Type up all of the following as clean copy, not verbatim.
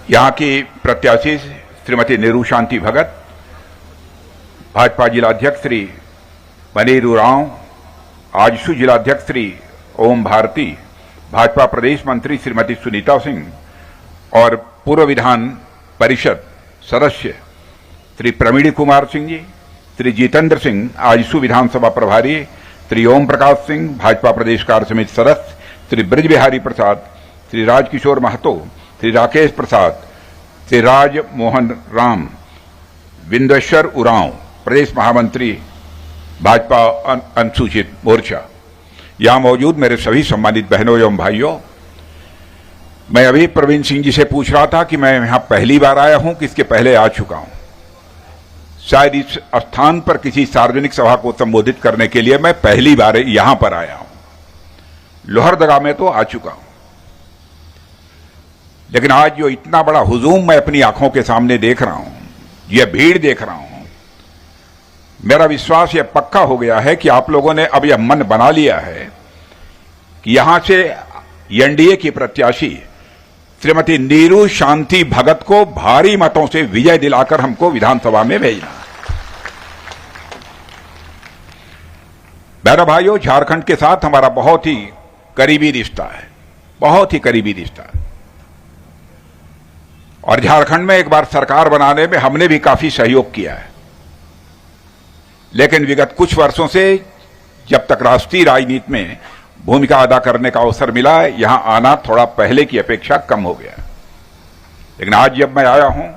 यहाँ की प्रत्याशी श्रीमती नीरू शांति भगत, भाजपा जिलाध्यक्ष श्री बनेरू राव, आजसू जिलाध्यक्ष श्री ओम भारती, भाजपा प्रदेश मंत्री श्रीमती सुनीता सिंह और पूर्व विधान परिषद सदस्य श्री प्रवीण कुमार सिंह जी, श्री जितेंद्र सिंह, आजसू विधानसभा प्रभारी श्री ओम प्रकाश सिंह, भाजपा प्रदेश कार्य समिति सदस्य श्री ब्रज बिहारी प्रसाद, श्री राजकिशोर महतो, श्री राकेश प्रसाद, श्री राज मोहन राम, विंदेश्वर उरांव, प्रदेश महामंत्री भाजपा अनुसूचित मोर्चा। यहां मौजूद मेरे सभी सम्मानित बहनों एवं भाइयों, मैं अभी प्रवीण सिंह जी से पूछ रहा था कि मैं यहां पहली बार आया हूं कि इसके पहले आ चुका हूं। शायद इस स्थान पर किसी सार्वजनिक सभा को संबोधित करने के लिए मैं पहली बार यहां पर आया हूं। लोहरदगा में तो आ चुका हूं, लेकिन आज जो इतना बड़ा हुजूम मैं अपनी आंखों के सामने देख रहा हूं, यह भीड़ देख रहा हूं, मेरा विश्वास यह पक्का हो गया है कि आप लोगों ने अब यह मन बना लिया है कि यहां से एनडीए की प्रत्याशी श्रीमती नीरू शांति भगत को भारी मतों से विजय दिलाकर हमको विधानसभा में भेजना। मेरे भाइयों, झारखंड के साथ हमारा बहुत ही करीबी रिश्ता है, बहुत ही करीबी रिश्ता है, और झारखंड में एक बार सरकार बनाने में हमने भी काफी सहयोग किया है। लेकिन विगत कुछ वर्षों से जब तक राष्ट्रीय राजनीति में भूमिका अदा करने का अवसर मिला है, यहां आना थोड़ा पहले की अपेक्षा कम हो गया। लेकिन आज जब मैं आया हूं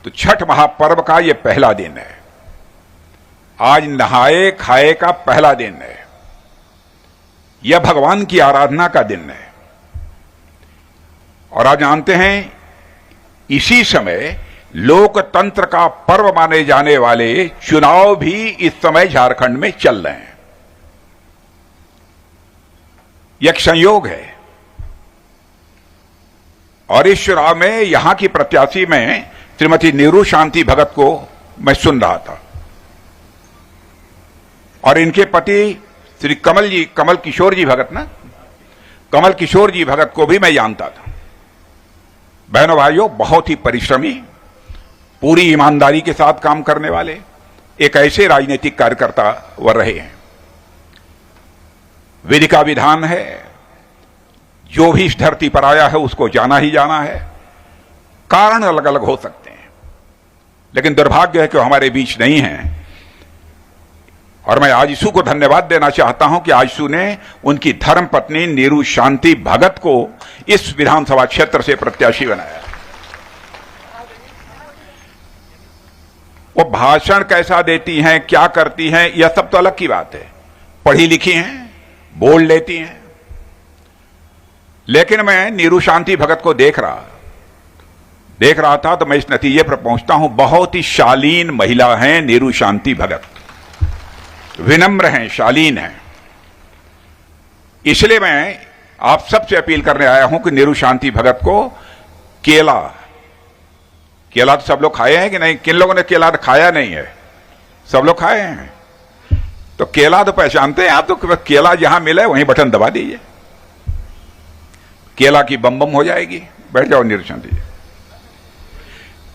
तो छठ महापर्व का यह पहला दिन है। आज नहाए खाए का पहला दिन है। यह भगवान की आराधना का दिन है। और आज जानते हैं, इसी समय लोकतंत्र का पर्व माने जाने वाले चुनाव भी इस समय झारखंड में चल रहे हैं। यह एक संयोग है। और इस चुनाव में यहां की प्रत्याशी में श्रीमती नीरू शांति भगत को मैं सुन रहा था, और इनके पति श्री कमल किशोर जी भगत ना, कमल किशोर जी भगत को भी मैं जानता था। बहनों भाइयों, बहुत ही परिश्रमी, पूरी ईमानदारी के साथ काम करने वाले एक ऐसे राजनीतिक कार्यकर्ता वह रहे हैं। विधि का विधान है, जो भी इस धरती पर आया है उसको जाना ही जाना है। कारण अलग अलग हो सकते हैं, लेकिन दुर्भाग्य है कि हमारे बीच नहीं है। और मैं आजसू को धन्यवाद देना चाहता हूं कि आजसू ने उनकी धर्मपत्नी नीरू शांति भगत को इस विधानसभा क्षेत्र से प्रत्याशी बनाया। वो भाषण कैसा देती हैं, क्या करती हैं, यह सब तो अलग की बात है। पढ़ी लिखी हैं, बोल लेती हैं। लेकिन मैं नीरू शांति भगत को देख रहा था तो मैं इस नतीजे पर पहुंचता हूं, बहुत ही शालीन महिला हैं नीरू शांति भगत। विनम्र हैं, शालीन हैं। इसलिए मैं आप सबसे अपील करने आया हूं कि नीरू शांति भगत को केला तो सब लोग खाए हैं कि नहीं? किन लोगों ने केला खाया नहीं है? सब लोग खाए हैं। तो केला तो पहचानते हैं आप, तो केला जहां मिले वहीं बटन दबा दीजिए, केला की बम बम हो जाएगी। बैठ जाओ नीरू शांति जी।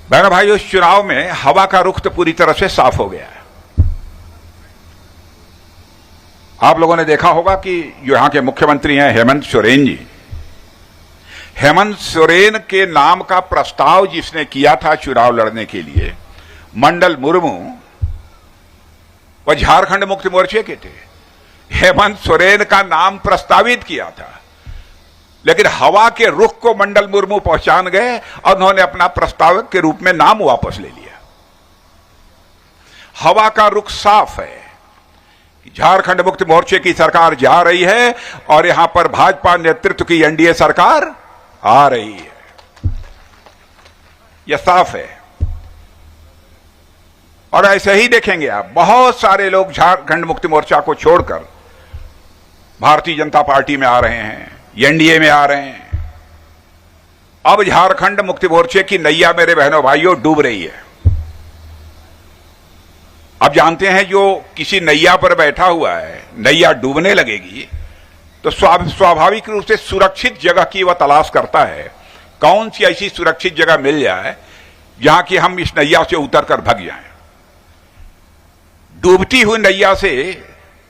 बहनों भाइयों, इस चुनाव में हवा का रुख तो पूरी तरह से साफ हो गया है। आप लोगों ने देखा होगा कि जो यहां के मुख्यमंत्री हैं हेमंत सोरेन जी, हेमंत सोरेन के नाम का प्रस्ताव जिसने किया था चुनाव लड़ने के लिए, मंडल मुर्मू, वह झारखंड मुक्ति मोर्चे के थे। हेमंत सोरेन का नाम प्रस्तावित किया था, लेकिन हवा के रुख को मंडल मुर्मू पहचान गए और उन्होंने अपना प्रस्तावक के रूप में नाम वापस ले लिया। हवा का रुख साफ है। झारखंड मुक्ति मोर्चे की सरकार जा रही है और यहां पर भाजपा नेतृत्व की एनडीए सरकार आ रही है। यह साफ है। और ऐसे ही देखेंगे आप, बहुत सारे लोग झारखंड मुक्ति मोर्चा को छोड़कर भारतीय जनता पार्टी में आ रहे हैं, एनडीए में आ रहे हैं। अब झारखंड मुक्ति मोर्चे की नैया मेरे बहनों भाइयों डूब रही है। अब जानते हैं, जो किसी नैया पर बैठा हुआ है, नैया डूबने लगेगी तो स्वाभाविक रूप से सुरक्षित जगह की वह तलाश करता है, कौन सी ऐसी सुरक्षित जगह मिल जाए जहां कि हम इस नैया से उतरकर भग जाएं। डूबती हुई नैया से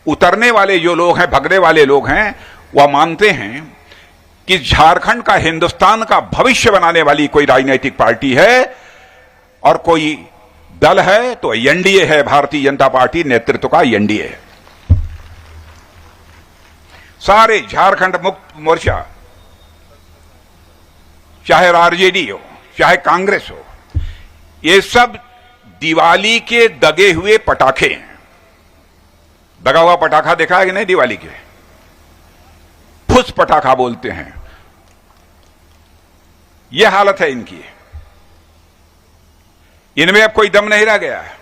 उतरने वाले जो लोग हैं, भगने वाले लोग हैं, वह मानते हैं कि झारखंड का, हिंदुस्तान का भविष्य बनाने वाली कोई राजनीतिक पार्टी है और कोई दल है तो एनडीए है, भारतीय जनता पार्टी नेतृत्व का एनडीए है। सारे झारखंड मुक्त मोर्चा, चाहे आरजेडी हो, चाहे कांग्रेस हो, ये सब दिवाली के दगे हुए पटाखे हैं। दगा हुआ पटाखा देखा है कि नहीं? दिवाली के फुस पटाखा बोलते हैं। यह हालत है इनकी। इनमें अब कोई दम नहीं रह गया है।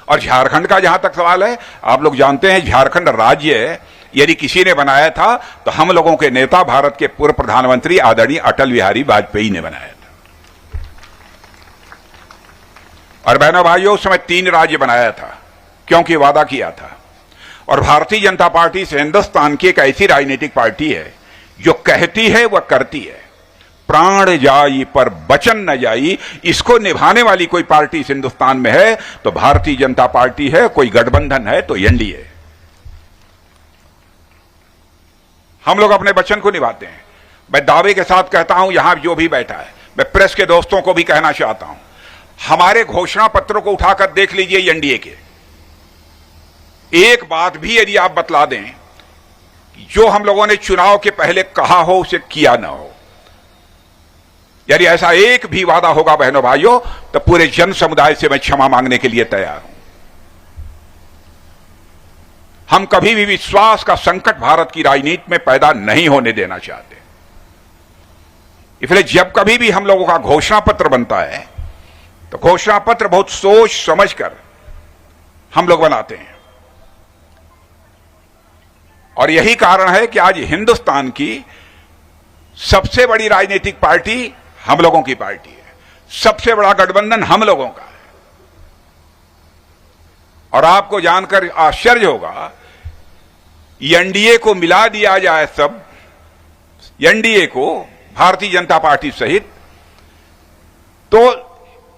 और झारखंड का जहां तक सवाल है, आप लोग जानते हैं झारखंड राज्य यदि किसी ने बनाया था तो हम लोगों के नेता, भारत के पूर्व प्रधानमंत्री आदरणीय अटल बिहारी वाजपेयी ने बनाया था। और बहनों भाइयों, उस समय 3 राज्य बनाया था क्योंकि वादा किया था। और भारतीय जनता पार्टी से हिंदुस्तान की एक ऐसी राजनीतिक पार्टी है जो कहती है वह करती है। प्राण जाई पर वचन न जाई, इसको निभाने वाली कोई पार्टी इस हिंदुस्तान में है तो भारतीय जनता पार्टी है। कोई गठबंधन है तो एनडीए। हम लोग अपने वचन को निभाते हैं। मैं दावे के साथ कहता हूं, यहां जो भी बैठा है, मैं प्रेस के दोस्तों को भी कहना चाहता हूं, हमारे घोषणा पत्रों को उठाकर देख लीजिए एनडीए के। एक बात भी यदि आप बतला दें जो हम लोगों ने चुनाव के पहले कहा हो उसे किया ना हो, यदि ऐसा एक भी वादा होगा बहनों भाइयों, तो पूरे जन समुदाय से मैं क्षमा मांगने के लिए तैयार हूं। हम कभी भी विश्वास का संकट भारत की राजनीति में पैदा नहीं होने देना चाहते। इसलिए जब कभी भी हम लोगों का घोषणा पत्र बनता है तो घोषणा पत्र बहुत सोच समझकर हम लोग बनाते हैं। और यही कारण है कि आज हिंदुस्तान की सबसे बड़ी राजनीतिक पार्टी हम लोगों की पार्टी है। सबसे बड़ा गठबंधन हम लोगों का है। और आपको जानकर आश्चर्य होगा, एनडीए को मिला दिया जाए, सब एनडीए को, भारतीय जनता पार्टी सहित, तो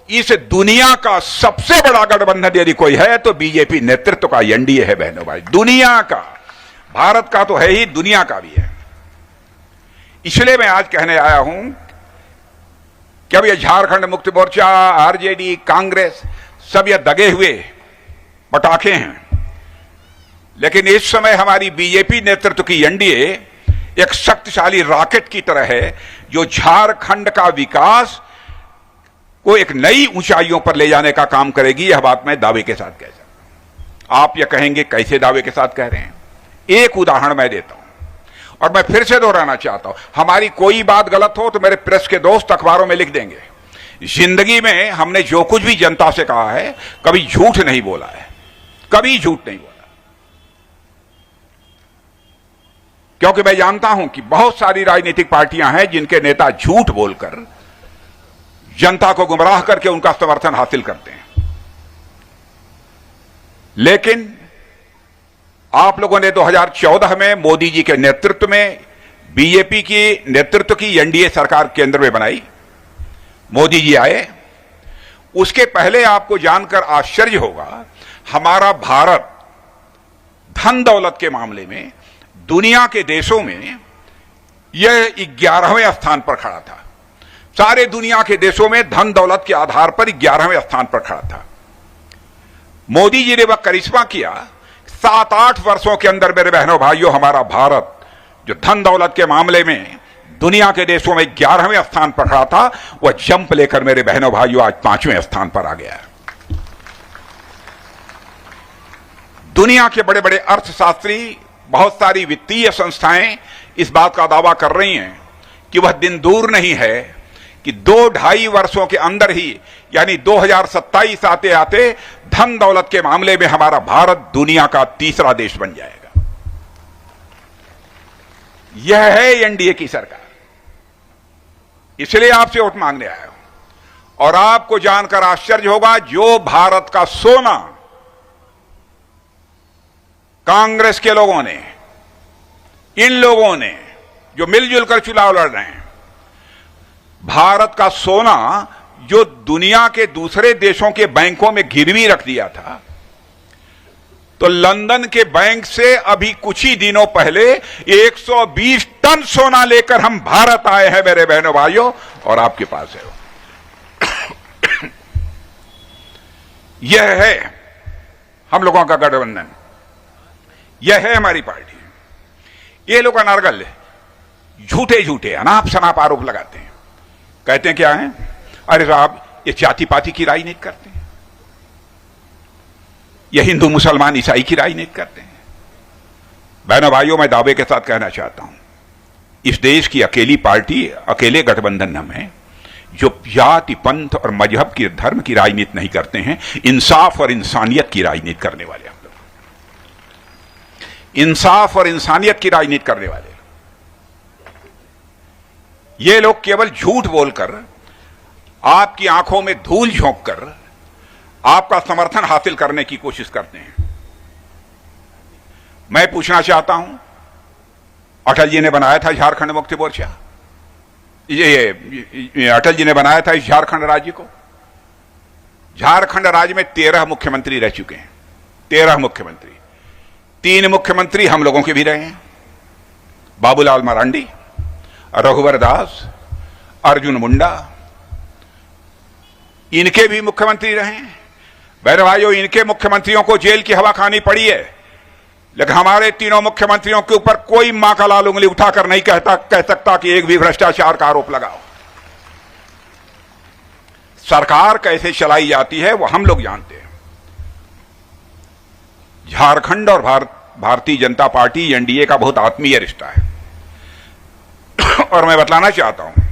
इस दुनिया का सबसे बड़ा गठबंधन यदि कोई है तो बीजेपी नेतृत्व का एनडीए है बहनों भाई। दुनिया का, भारत का तो है ही, दुनिया का भी है। इसलिए मैं आज कहने आया हूं कि अब ये झारखंड मुक्ति मोर्चा, आरजेडी, कांग्रेस, सब ये दगे हुए पटाखे हैं। लेकिन इस समय हमारी बीजेपी नेतृत्व की एनडीए एक शक्तिशाली रॉकेट की तरह है जो झारखंड का विकास को एक नई ऊंचाइयों पर ले जाने का काम करेगी। यह बात मैं दावे के साथ कह सकता हूं। आप यह कहेंगे कैसे दावे के साथ कह रहे हैं? एक उदाहरण मैं देता हूं और मैं फिर से दोहराना चाहता हूं। हमारी कोई बात गलत हो तो मेरे प्रेस के दोस्त अखबारों में लिख देंगे। जिंदगी में हमने जो कुछ भी जनता से कहा है, कभी झूठ नहीं बोला है, कभी झूठ नहीं बोला। क्योंकि मैं जानता हूं कि बहुत सारी राजनीतिक पार्टियां हैं जिनके नेता झूठ बोलकर जनता को गुमराह करके उनका समर्थन हासिल करते हैं। लेकिन आप लोगों ने 2014 में मोदी जी के नेतृत्व में, बीजेपी की नेतृत्व की एनडीए सरकार केंद्र में बनाई। मोदी जी आए, उसके पहले आपको जानकर आश्चर्य होगा, हमारा भारत धन दौलत के मामले में दुनिया के देशों में यह 11वें स्थान पर खड़ा था। सारे दुनिया के देशों में धन दौलत के आधार पर 11वें स्थान पर खड़ा था। मोदी जी ने वह करिश्मा किया। 7-8 वर्षों के अंदर मेरे बहनों भाइयों, हमारा भारत जो धन दौलत के मामले में दुनिया के देशों में 11वें स्थान पर खड़ा था, वह जंप लेकर मेरे बहनों भाइयों आज 5वें स्थान पर आ गया है। दुनिया के बड़े बड़े अर्थशास्त्री, बहुत सारी वित्तीय संस्थाएं इस बात का दावा कर रही हैं कि वह दिन दूर नहीं है कि 2-2.5 वर्षों के अंदर ही, यानी 2027 आते आते धन दौलत के मामले में हमारा भारत दुनिया का तीसरा देश बन जाएगा। यह है एनडीए की सरकार। इसलिए आपसे वोट मांगने आया हूं। और आपको जानकर आश्चर्य होगा, जो भारत का सोना कांग्रेस के लोगों ने, इन लोगों ने जो मिलजुल कर चुनाव लड़ रहे हैं, भारत का सोना जो दुनिया के दूसरे देशों के बैंकों में गिरवी रख दिया था, तो लंदन के बैंक से अभी कुछ ही दिनों पहले 120 टन सोना लेकर हम भारत आए हैं मेरे बहनों भाइयों, और आपके पास है वो। यह है हम लोगों का गठबंधन, यह है हमारी पार्टी। ये लोग अनर्गल झूठे झूठे अनाप शनाप आरोप लगाते हैं, कहते हैं क्या है, अरे साहब ये जाति पाति की राजनीति करते हैं, यह हिंदू मुसलमान ईसाई की राजनीति करते हैं। बहनों भाइयों, मैं दावे के साथ कहना चाहता हूं, इस देश की अकेली पार्टी, अकेले गठबंधन हम हैं जो जाति पंथ और मजहब की, धर्म की राजनीति नहीं करते हैं, इंसाफ और इंसानियत की राजनीति करने वाले हम लोग, इंसाफ और इंसानियत की राजनीति करने वाले। ये लोग केवल झूठ बोलकर, आपकी आंखों में धूल झोंककर आपका समर्थन हासिल करने की कोशिश करते हैं। मैं पूछना चाहता हूं, अटल जी ने बनाया था झारखंड मुक्ति मोर्चा, ये अटल जी ने बनाया था इस झारखंड राज्य को। झारखंड राज्य में 13 मुख्यमंत्री रह चुके हैं, 13 मुख्यमंत्री। 3 मुख्यमंत्री हम लोगों के भी रहे हैं, बाबूलाल मरांडी, रघुवर दास, अर्जुन मुंडा, इनके भी मुख्यमंत्री रहे हैं। बहन भाइयों, इनके मुख्यमंत्रियों को जेल की हवा खानी पड़ी है, लेकिन हमारे तीनों मुख्यमंत्रियों के ऊपर कोई मां का लाल उंगली उठाकर नहीं कह सकता कि एक भी भ्रष्टाचार का आरोप लगाओ। सरकार कैसे चलाई जाती है वो हम लोग जानते हैं। झारखंड और भारतीय जनता पार्टी एनडीए का बहुत आत्मीय रिश्ता है, और मैं बतलाना चाहता हूं,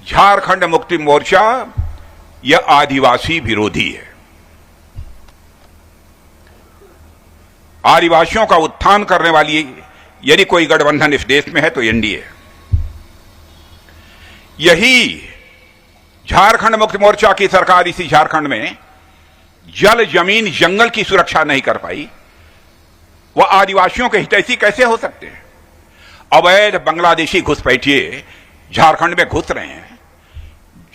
झारखंड मुक्ति मोर्चा यह आदिवासी विरोधी है। आदिवासियों का उत्थान करने वाली यदि कोई गठबंधन इस देश में है तो एनडीए है। यही झारखंड मुक्ति मोर्चा की सरकार इसी झारखंड में जल, जमीन, जंगल की सुरक्षा नहीं कर पाई, वह आदिवासियों के हितैषी कैसे हो सकते हैं? अवैध बांग्लादेशी घुसपैठिए झारखंड में घुस रहे हैं।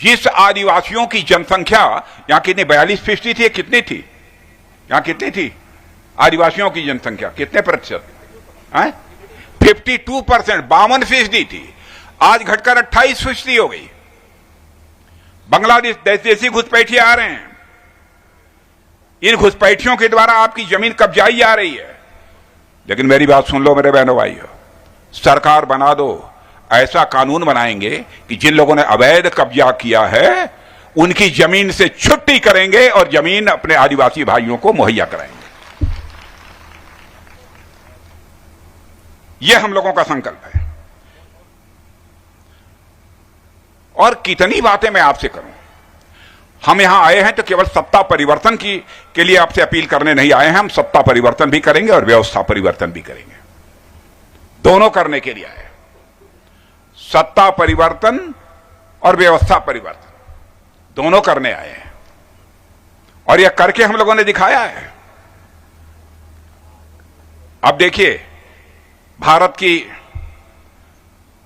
जिस आदिवासियों की जनसंख्या यहां कितनी 42% थी, कितनी थी यहां, कितनी थी आदिवासियों की जनसंख्या, कितने प्रतिशत? 52%, 52% थी, आज घटकर 28% हो गई। बांग्लादेश देशी घुसपैठिए आ रहे हैं, इन घुसपैठियों के द्वारा आपकी जमीन कब्जाई जा रही है। लेकिन मेरी बात सुन लो मेरे बहनों भाइयों, सरकार बना दो, ऐसा कानून बनाएंगे कि जिन लोगों ने अवैध कब्जा किया है उनकी जमीन से छुट्टी करेंगे और जमीन अपने आदिवासी भाइयों को मुहैया कराएंगे। यह हम लोगों का संकल्प है। और कितनी बातें मैं आपसे करूं, हम यहां आए हैं तो केवल सत्ता परिवर्तन के लिए आपसे अपील करने नहीं आए हैं। हम सत्ता परिवर्तन भी करेंगे और व्यवस्था परिवर्तन भी करेंगे, दोनों करने के लिए आए हैं। सत्ता परिवर्तन और व्यवस्था परिवर्तन दोनों करने आए हैं, और यह करके हम लोगों ने दिखाया है। अब देखिए भारत की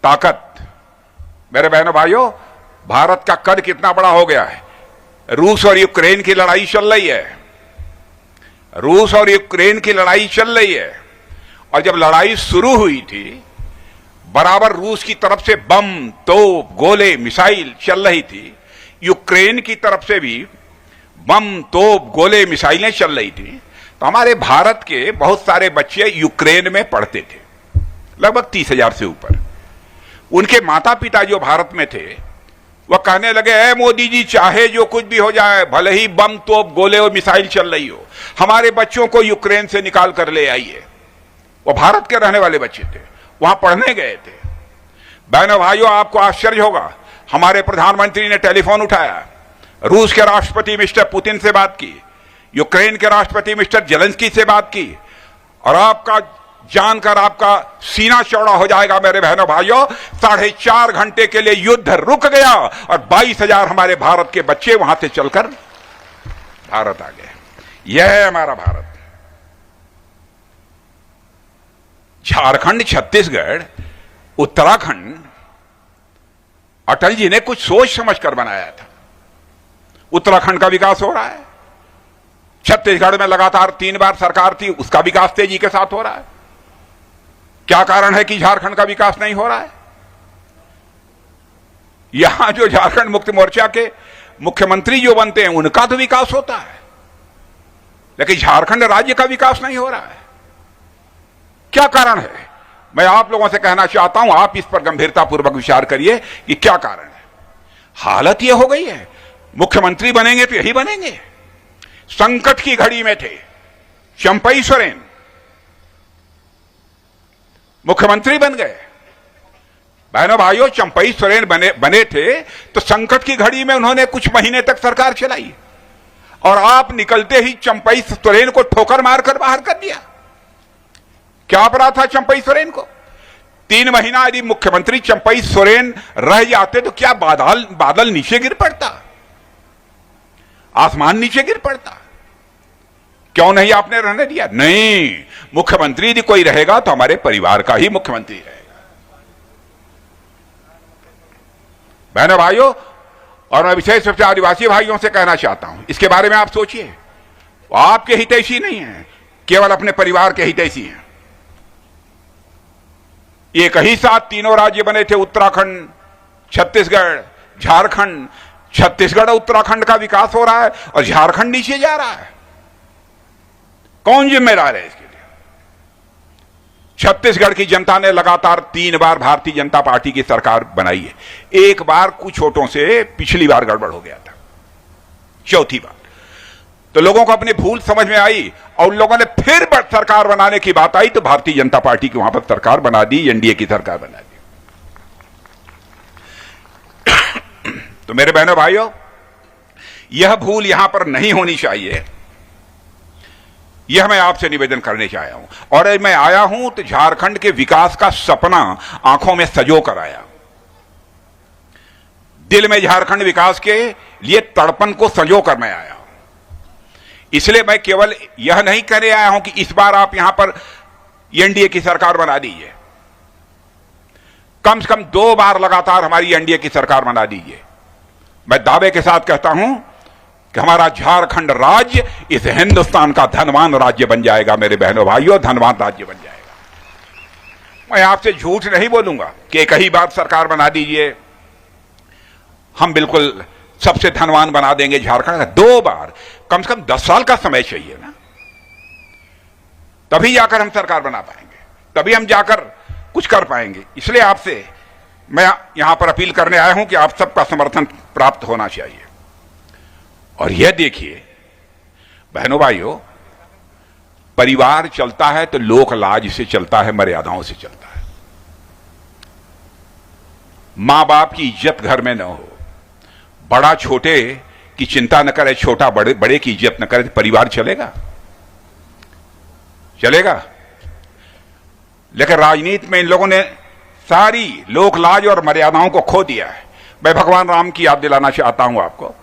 ताकत, मेरे बहनों भाइयों, भारत का कद कितना बड़ा हो गया है। रूस और यूक्रेन की लड़ाई चल रही है, रूस और यूक्रेन की लड़ाई चल रही है, और जब लड़ाई शुरू हुई थी बराबर रूस की तरफ से बम, तोप, गोले, मिसाइल चल रही थी, यूक्रेन की तरफ से भी बम, तोप, गोले, मिसाइलें चल रही थी। तो हमारे भारत के बहुत सारे बच्चे यूक्रेन में पढ़ते थे, लगभग 30,000 से ऊपर। उनके माता पिता जो भारत में थे वह कहने लगे, ए मोदी जी, चाहे जो कुछ भी हो जाए, भले ही बम, तोप, गोले और मिसाइल चल रही हो, हमारे बच्चों को यूक्रेन से निकाल कर ले आइए। वो भारत के रहने वाले बच्चे थे, वहां पढ़ने गए थे। बहनों भाइयों, आपको आश्चर्य होगा, हमारे प्रधानमंत्री ने टेलीफोन उठाया, रूस के राष्ट्रपति मिस्टर पुतिन से बात की, यूक्रेन के राष्ट्रपति मिस्टर जेलेंस्की से बात की, और आपका जानकर आपका सीना चौड़ा हो जाएगा मेरे बहनों भाइयों, 4.5 घंटे के लिए युद्ध रुक गया और 22,000 हमारे भारत के बच्चे वहां से चलकर भारत आ गए। यह है हमारा भारत। झारखंड, छत्तीसगढ़, उत्तराखंड, अटल जी ने कुछ सोच समझ कर बनाया था। उत्तराखंड का विकास हो रहा है, छत्तीसगढ़ में लगातार 3 बार सरकार थी, उसका विकास तेजी के साथ हो रहा है। क्या कारण है कि झारखंड का विकास नहीं हो रहा है? यहां जो झारखंड मुक्ति मोर्चा के मुख्यमंत्री जो बनते हैं उनका तो विकास होता है, लेकिन झारखंड राज्य का विकास नहीं हो रहा है। क्या कारण है? मैं आप लोगों से कहना चाहता हूं, आप इस पर गंभीरतापूर्वक विचार करिए कि क्या कारण है। हालत यह हो गई है, मुख्यमंत्री बनेंगे तो यही बनेंगे। संकट की घड़ी में थे, चंपई सोरेन मुख्यमंत्री बन गए। बहनों भाइयों, चंपई सोरेन बने थे तो संकट की घड़ी में उन्होंने कुछ महीने तक सरकार चलाई, और आप निकलते ही चंपई सोरेन को ठोकर मारकर बाहर कर दिया। क्या अपराध था चंपई सोरेन को? 3 महीना यदि मुख्यमंत्री चंपई सोरेन रह जाते तो क्या बादल नीचे गिर पड़ता, आसमान नीचे गिर पड़ता? क्यों नहीं आपने रहने दिया? नहीं, मुख्यमंत्री यदि कोई रहेगा तो हमारे परिवार का ही मुख्यमंत्री रहेगा। बहनों भाइयों, और मैं विशेष रूप से आदिवासी भाइयों से कहना चाहता हूं, इसके बारे में आप सोचिए। आपके हितैषी नहीं है, केवल अपने परिवार के हितैषी हैं। एक ही साथ तीनों राज्य बने थे, उत्तराखंड, छत्तीसगढ़, झारखंड। छत्तीसगढ़ और उत्तराखंड का विकास हो रहा है और झारखंड नीचे जा रहा है। कौन जिम्मेदार है इसके लिए? छत्तीसगढ़ की जनता ने लगातार 3 बार भारतीय जनता पार्टी की सरकार बनाई है। एक बार कुछ वोटों से पिछली बार गड़बड़ हो गया था, चौथी बार तो लोगों को अपनी भूल समझ में आई और उन लोगों ने फिर सरकार बनाने की बात आई तो भारतीय जनता पार्टी की वहां पर सरकार बना दी, एनडीए की सरकार बना दी। तो मेरे बहनों भाइयों, यह भूल यहां पर नहीं होनी चाहिए, यह मैं आपसे निवेदन करने से आया हूं। और मैं आया हूं तो झारखंड के विकास का सपना आंखों में सजो कर आया, दिल में झारखंड विकास के लिए तड़पन को संजो कर मैं आया हूं। इसलिए मैं केवल यह नहीं कहने आया हूं कि इस बार आप यहां पर एनडीए की सरकार बना दीजिए, कम से कम 2 बार लगातार हमारी एनडीए की सरकार बना दीजिए। मैं दावे के साथ कहता हूं कि हमारा झारखंड राज्य इस हिंदुस्तान का धनवान राज्य बन जाएगा। मेरे बहनों भाइयों, धनवान राज्य बन जाएगा। मैं आपसे झूठ नहीं बोलूंगा कि एक ही बार सरकार बना दीजिए, हम बिल्कुल सबसे धनवान बना देंगे झारखंड का। 2 बार, कम से कम 10 साल का समय चाहिए ना, तभी जाकर हम सरकार बना पाएंगे, तभी हम जाकर कुछ कर पाएंगे। इसलिए आपसे मैं यहां पर अपील करने आया हूं कि आप सबका समर्थन प्राप्त होना चाहिए। और यह देखिए बहनों भाइयों, परिवार चलता है तो लोक लाज से चलता है, मर्यादाओं से चलता है। मां बाप की इज्जत घर में न हो, बड़ा छोटे की चिंता न करे, छोटा बड़े की इज्जत न करे, तो परिवार चलेगा? चलेगा? लेकिन राजनीति में इन लोगों ने सारी लोक लाज और मर्यादाओं को खो दिया है। मैं भगवान राम की याद दिलाना चाहता हूं आपको।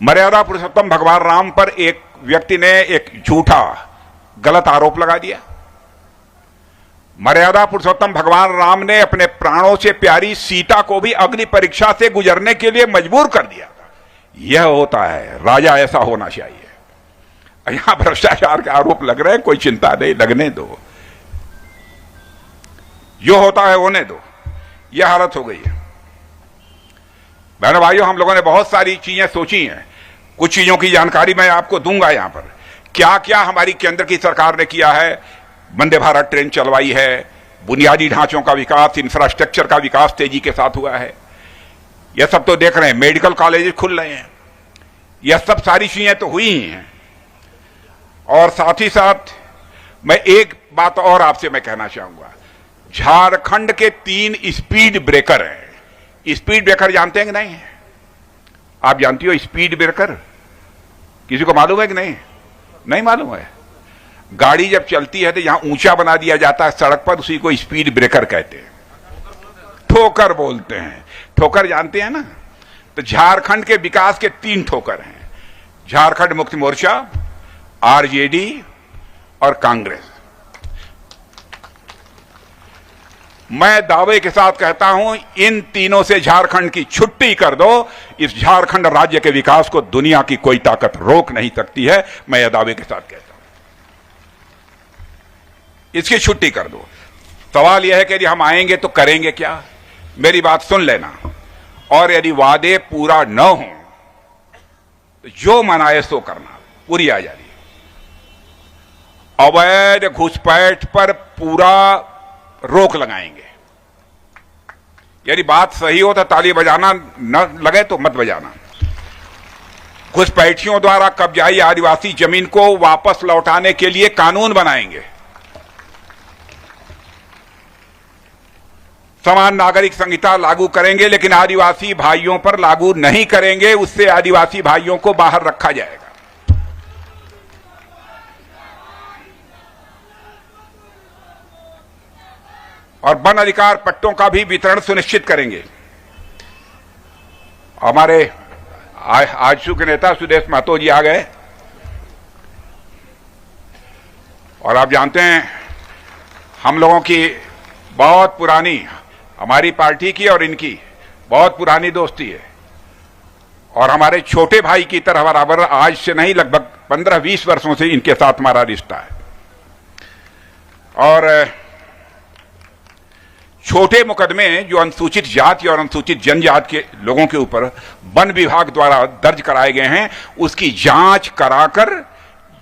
मर्यादा पुरुषोत्तम भगवान राम पर एक व्यक्ति ने एक झूठा गलत आरोप लगा दिया। मर्यादा पुरुषोत्तम भगवान राम ने अपने प्राणों से प्यारी सीता को भी अग्नि परीक्षा से गुजरने के लिए मजबूर कर दिया था। यह होता है राजा, ऐसा होना चाहिए। यहां भ्रष्टाचार के आरोप लग रहे हैं, कोई चिंता नहीं, लगने दो, जो होता है होने दो। यह हालत हो गई है। बहनों भाइयों, हम लोगों ने बहुत सारी चीजें सोची हैं, कुछ चीजों की जानकारी मैं आपको दूंगा। यहां पर क्या क्या हमारी केंद्र की सरकार ने किया है। वंदे भारत ट्रेन चलवाई है, बुनियादी ढांचों का विकास, इंफ्रास्ट्रक्चर का विकास तेजी के साथ हुआ है। यह सब तो देख रहे हैं, मेडिकल कॉलेज खुल रहे हैं, यह सब सारी चीजें तो हुई ही हैं। और साथ ही साथ मैं एक बात और आपसे मैं कहना चाहूंगा, झारखंड के 3 स्पीड ब्रेकर हैं। स्पीड ब्रेकर जानते हैं कि नहीं? आप जानती हो स्पीड ब्रेकर? किसी को मालूम है कि नहीं? नहीं मालूम है। गाड़ी जब चलती है तो यहां ऊंचा बना दिया जाता है सड़क पर, उसी को स्पीड ब्रेकर कहते हैं, ठोकर बोलते हैं। ठोकर जानते हैं ना? तो झारखंड के विकास के 3 ठोकर हैं, झारखंड मुक्ति मोर्चा, आरजेडी और कांग्रेस। मैं दावे के साथ कहता हूं, इन तीनों से झारखंड की छुट्टी कर दो। इस झारखंड राज्य के विकास को दुनिया की कोई ताकत रोक नहीं सकती है। मैं यह दावे के साथ कहता हूं, इसकी छुट्टी कर दो। सवाल यह है कि यदि हम आएंगे तो करेंगे क्या? मेरी बात सुन लेना, और यदि वादे पूरा न हो तो जो मनाए सो करना, पूरी आजादी। अवैध घुसपैठ पर पूरा रोक लगाएंगे। यदि बात सही हो तो ताली बजाना, न लगे तो मत बजाना। घुसपैठियों द्वारा कब्जाई आदिवासी जमीन को वापस लौटाने के लिए कानून बनाएंगे। समान नागरिक संहिता लागू करेंगे, लेकिन आदिवासी भाइयों पर लागू नहीं करेंगे। उससे आदिवासी भाइयों को बाहर रखा जाएगा। और वन अधिकार पट्टों का भी वितरण सुनिश्चित करेंगे। हमारे आजसू के नेता सुदेश महतो जी आ गए, और आप जानते हैं हम लोगों की बहुत पुरानी, हमारी पार्टी की और इनकी बहुत पुरानी दोस्ती है, और हमारे छोटे भाई की तरह बराबर आज से नहीं, लगभग 15-20 वर्षों से इनके साथ हमारा रिश्ता है। और छोटे मुकदमे जो अनुसूचित जाति और अनुसूचित जनजाति के लोगों के ऊपर वन विभाग द्वारा दर्ज कराए गए हैं, उसकी जांच कराकर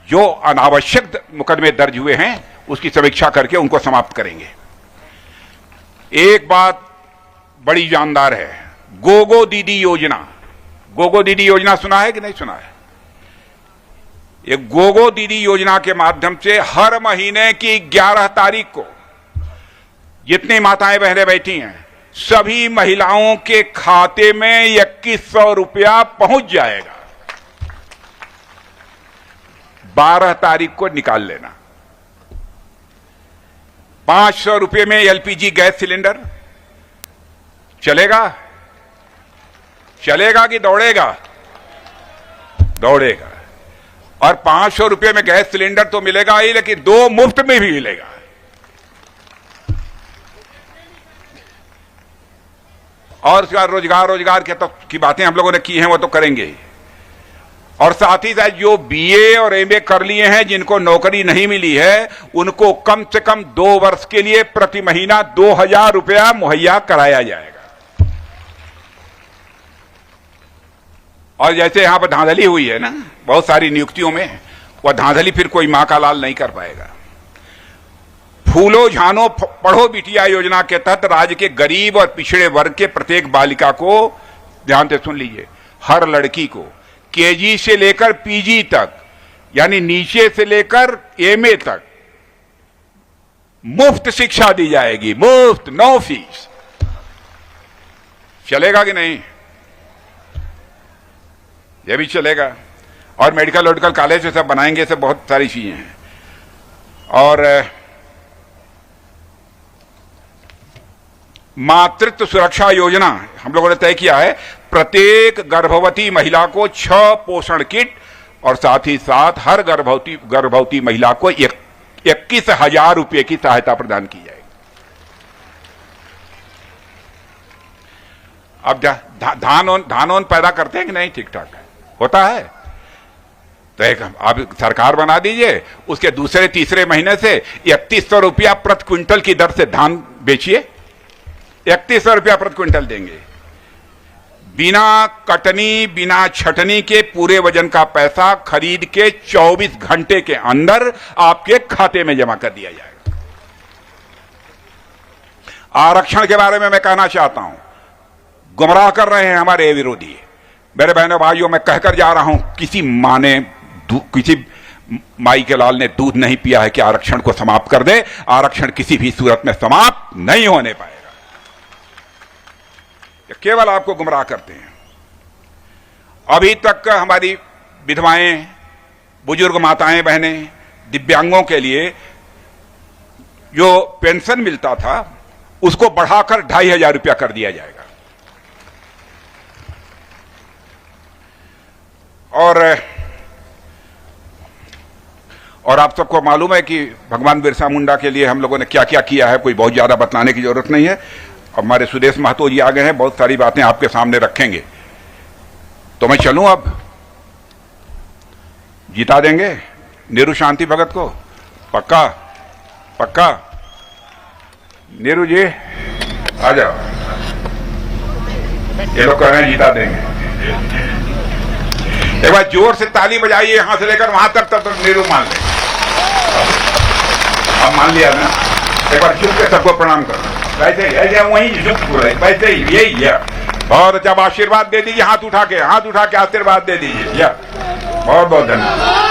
जो अनावश्यक मुकदमे दर्ज हुए हैं उसकी समीक्षा करके उनको समाप्त करेंगे। एक बात बड़ी जानदार है, गोगो दीदी योजना। गोगो दीदी योजना सुना है कि नहीं सुना है? ये गोगो दीदी योजना के माध्यम से हर महीने की 11 तारीख को जितनी माताएं बहनें बैठी हैं, सभी महिलाओं के खाते में 2100 रुपया पहुंच जाएगा। 12 तारीख को निकाल लेना। 500 रुपये में एलपीजी गैस सिलेंडर चलेगा? चलेगा कि दौड़ेगा? दौड़ेगा। और 500 रुपये में गैस सिलेंडर तो मिलेगा ही, लेकिन 2 मुफ्त में भी मिलेगा। और उसके बाद रोजगार की बातें हम लोगों ने की हैं, वो तो करेंगे ही। और साथ ही साथ जो बीए और एमए कर लिए हैं, जिनको नौकरी नहीं मिली है, उनको कम से कम 2 वर्ष के लिए प्रति महीना 2000 रुपया मुहैया कराया जाएगा। और जैसे यहां पर धांधली हुई है ना बहुत सारी नियुक्तियों में, वह धांधली फिर कोई मां का लाल नहीं कर पाएगा। फूलो झानो पढ़ो बिटिया योजना के तहत राज्य के गरीब और पिछड़े वर्ग के प्रत्येक बालिका को, ध्यान से सुन लीजिए, हर लड़की को केजी से लेकर पीजी तक, यानी नीचे से लेकर एमए तक मुफ्त शिक्षा दी जाएगी। मुफ्त, नो फीस। चलेगा कि नहीं? यह भी चलेगा। और मेडिकल कॉलेज से सब बनाएंगे, सब बहुत सारी चीजें हैं। और मातृत्व सुरक्षा योजना हम लोगों ने तय किया है, प्रत्येक गर्भवती महिला को 6 पोषण किट, और साथ ही साथ हर गर्भवती महिला को 21,000 रुपये की सहायता प्रदान की जाएगी। अब धान पैदा करते हैं कि नहीं? ठीक ठाक होता है तो एक आप सरकार बना दीजिए, उसके दूसरे तीसरे महीने से 3100 रुपया प्रति क्विंटल की दर से धान बेचिए। 3100 रुपया प्रति क्विंटल देंगे। बिना कटनी बिना छटनी के पूरे वजन का पैसा खरीद के 24 घंटे के अंदर आपके खाते में जमा कर दिया जाएगा। आरक्षण के बारे में मैं कहना चाहता हूं, गुमराह कर रहे हैं हमारे विरोधी। मेरे बहनों भाइयों, मैं कहकर जा रहा हूं, किसी माई के लाल ने दूध नहीं पिया है कि आरक्षण को समाप्त कर दे। आरक्षण किसी भी सूरत में समाप्त नहीं होने पाएगा। केवल आपको गुमराह करते हैं। अभी तक हमारी विधवाएं, बुजुर्ग माताएं बहनें, दिव्यांगों के लिए जो पेंशन मिलता था उसको बढ़ाकर 2500 रुपया कर दिया जाएगा। और आप सबको मालूम है कि भगवान बिरसा मुंडा के लिए हम लोगों ने क्या क्या किया है, कोई बहुत ज्यादा बताने की जरूरत नहीं है। हमारे सुदेश महतो जी आ गए हैं, बहुत सारी बातें आपके सामने रखेंगे। तो मैं चलूं अब, जिता देंगे नेहरू शांति भगत को, पक्का पक्का। नेहरू जी आ जाओ, ये लोग कह रहे हैं जिता देंगे। एक बार जोर से ताली बजाइए यहां से लेकर वहां तक, तब तक नेहरू मान ले। अब मान लिया ना, एक बार झुक के सबको प्रणाम करो, वैसे ही वहीं झुक रहे, वैसे ही यही है। बहुत अच्छा, आशीर्वाद दे दीजिए, हाथ उठा के आशीर्वाद दे दीजिए। बहुत बहुत धन्यवाद।